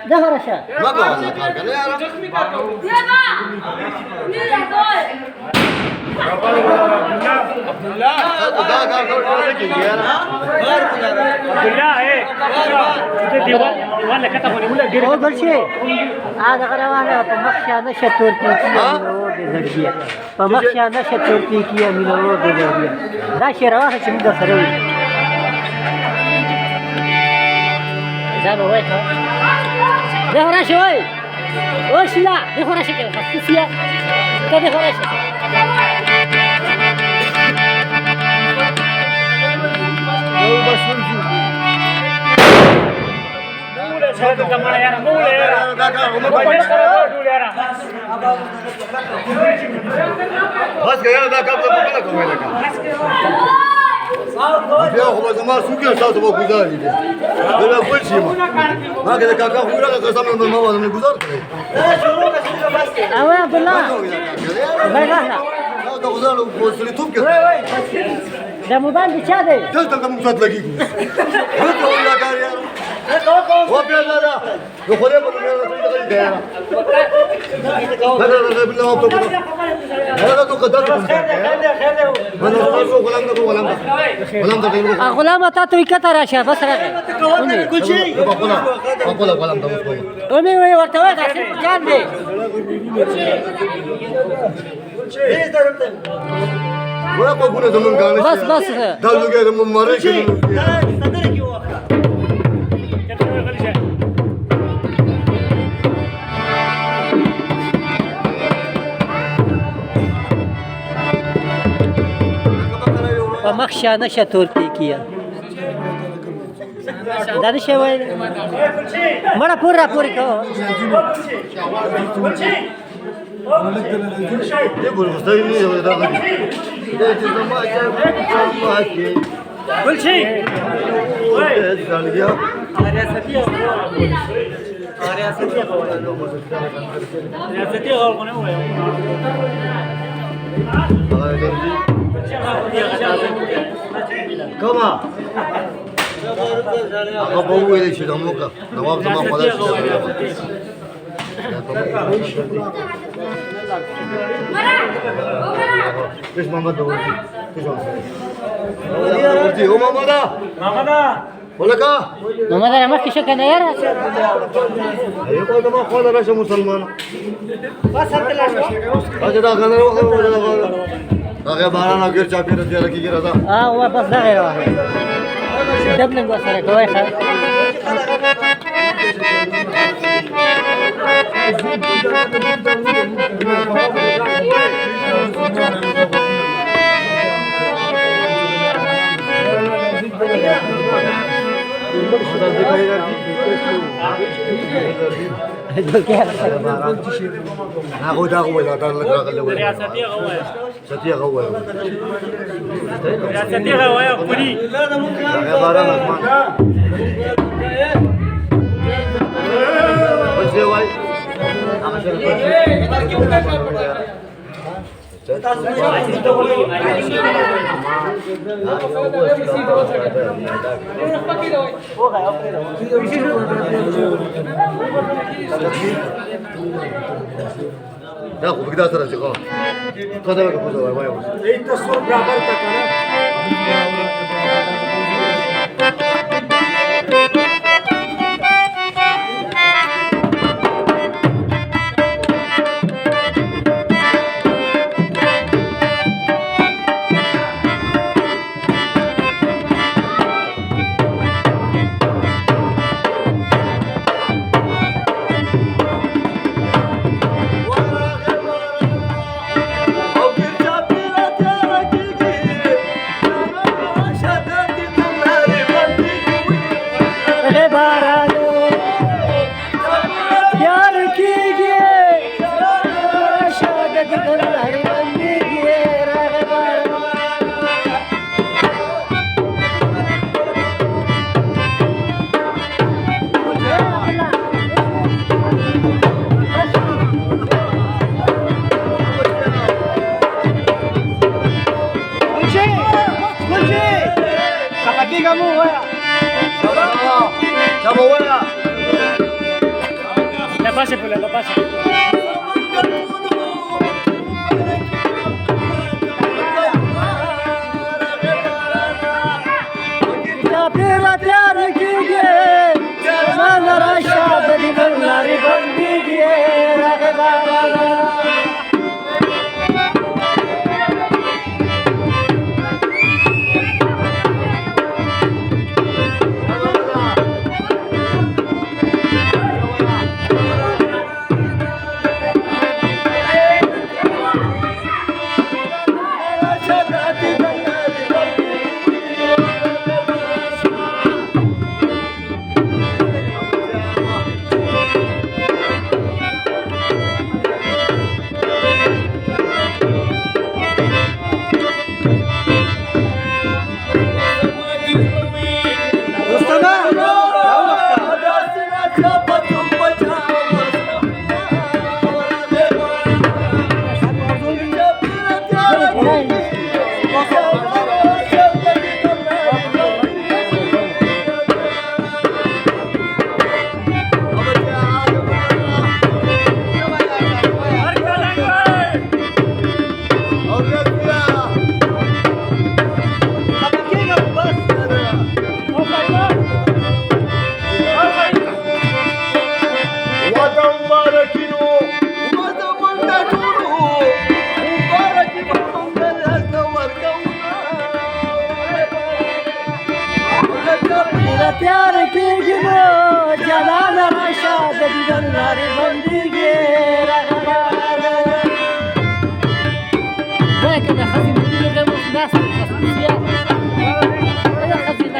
देखो रशा هذا غروانه فمخشى نشط تركيا من الورد الزرقية فمخشى نشط تركيا من الورد الزرقية ذا شيء رواه من سروي زانو وين ده راشي وين وش لا ده راشي كده خصوصية كده راشي बस गया ना कब तक पता कब मिलेगा يا أخو زمان سوق الأساس هو جزاري ده ولا كل شيء ما كذا كاكا هو لا قسم من الماما من الجزار أوه عبد الله بيرحنا لا ده جزار وصلي توب كده ده موبايل بيشاده جلت أنت مقصد لقيك هذا ولا كاريا هو بيا لا يخرب من هذا لا بالله ما بتقول هذا تو قدر من الرسول غلام ده غلام تاتو يكتر راشا بس راشا كل شيء بقول غلام ده مسكون أمي وين ورتوه كان ده ولا بقول زمان كان بس ده لو كده من مرة كده فمخشى نشا تركيا ده شيء وين مرة پورا كو يقول مستوي ده كل شيء كما أبغى إلى شيء دموكا نواب زمان خلاص إيش ماما دورتي إيش ماما دورتي هو ماما دا ولا كا ماما ده ما في شك أنا يرى أيوة ده ما خاله راشة مسلمان هذا ده كنا نروح ولا ده أخي بارانا غير شاكي رجع لك كيرا ده هو بس ده غير واحد دبل نقصر كويسة ناخذ أقوى لا تقول لك أقل ستية قوة ستية قوة يا بني يا بارانا بس واي لا خو بقدر ترى شغال قدامك فوزوا ما يوصل انت الصوت بعبرتك انا Abawaya. La base, pues, la base. तेरा प्यार कीजिए जरा शादी बंगारी बन दीजिए प्यार की गिनो जलाल शाद बंगारी बंदी गे لكن خزين الدنيا غير ناس خصوصية هذا خزين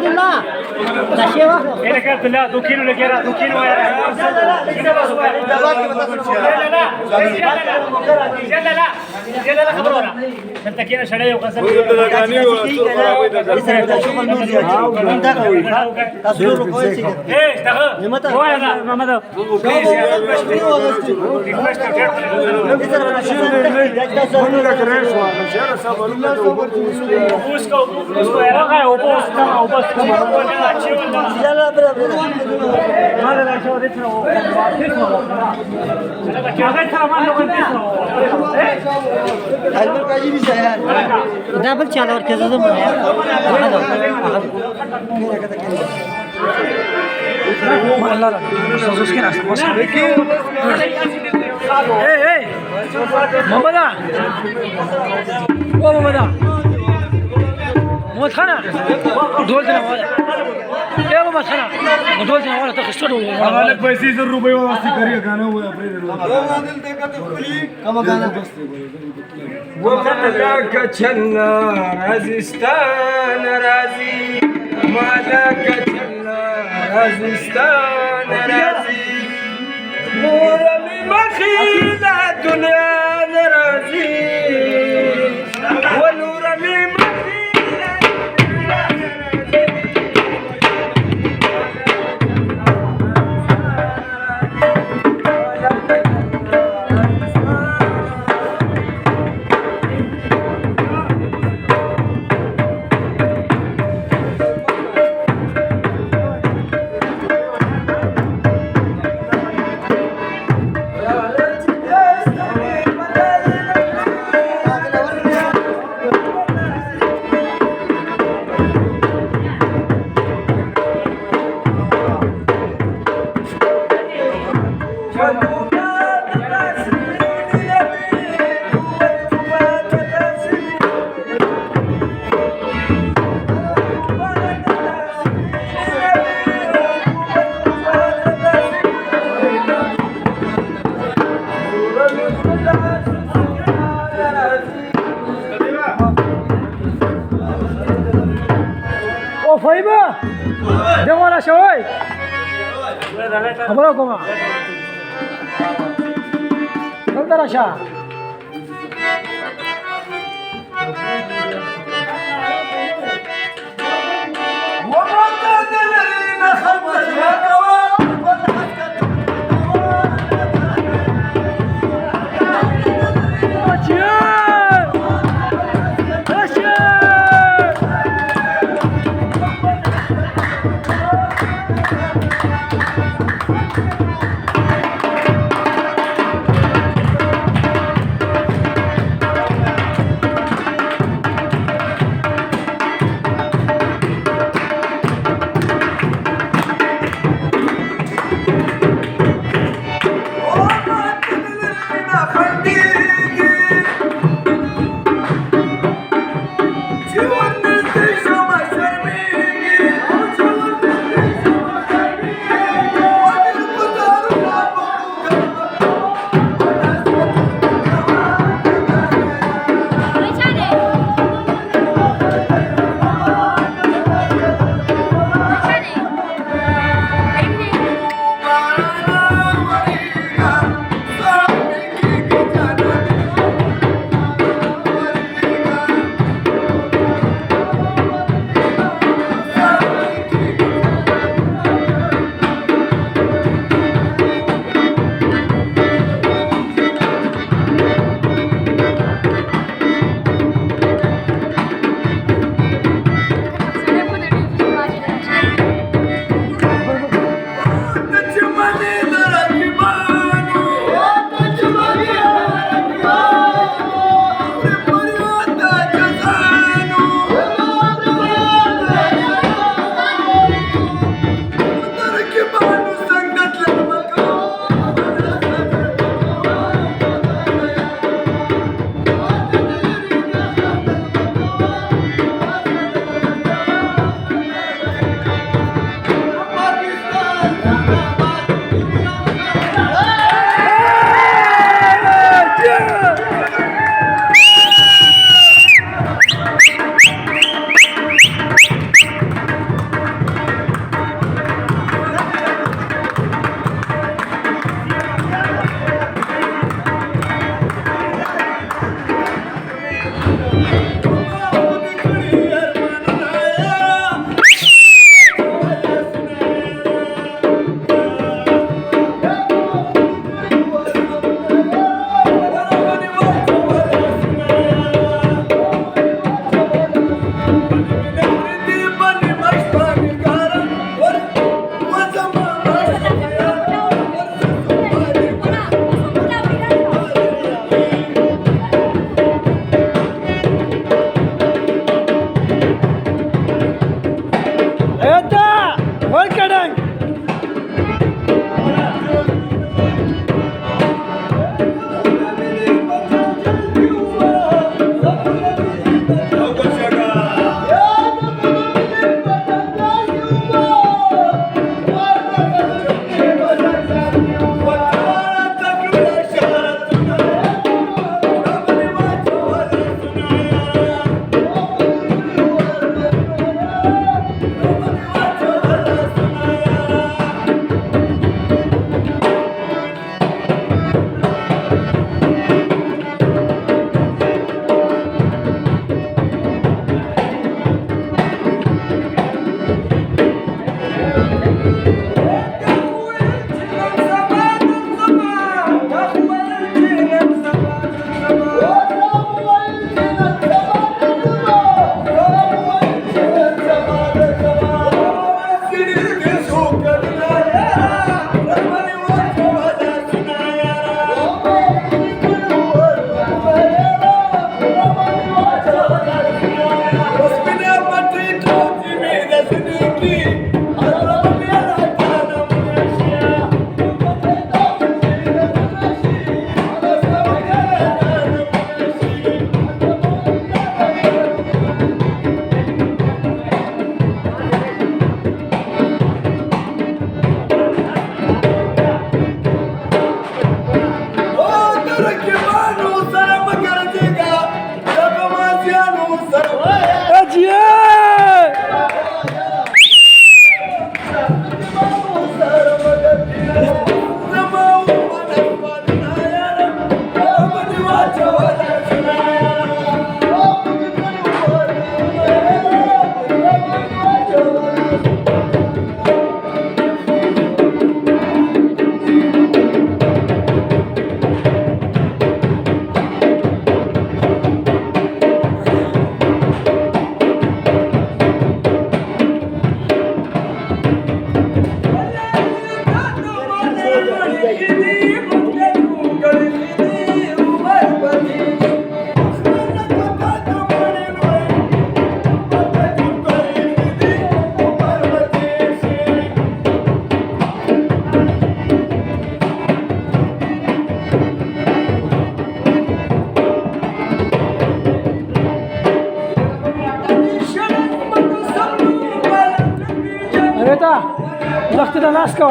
Abdullah. La lleva. Ele quer tulha, do quilo ele quer, do quilo era. لا خبرونا انت كده شريه وقسم ايه اشتغل هو يا محمد Double chalo और कैसे तो बनाया मोहम्मदा ओ मोहम्मदा मोहम्मद खाना ढोल देना वाला ए मोहम्मद खाना ढोल देना वाला तो स्टार्ट हो गया आम्हाला पैसे जर रुपये वास्ते करिए गाणं हुआ कम गाणं ومالك جنة رازستان رازي مالك جنة رازستان رازي مورمي مخيلة دنيا رازي ونورمي مخيلة فايبه ده ولا شوي خبركم كم درجة अरे ता लक्षात नाश का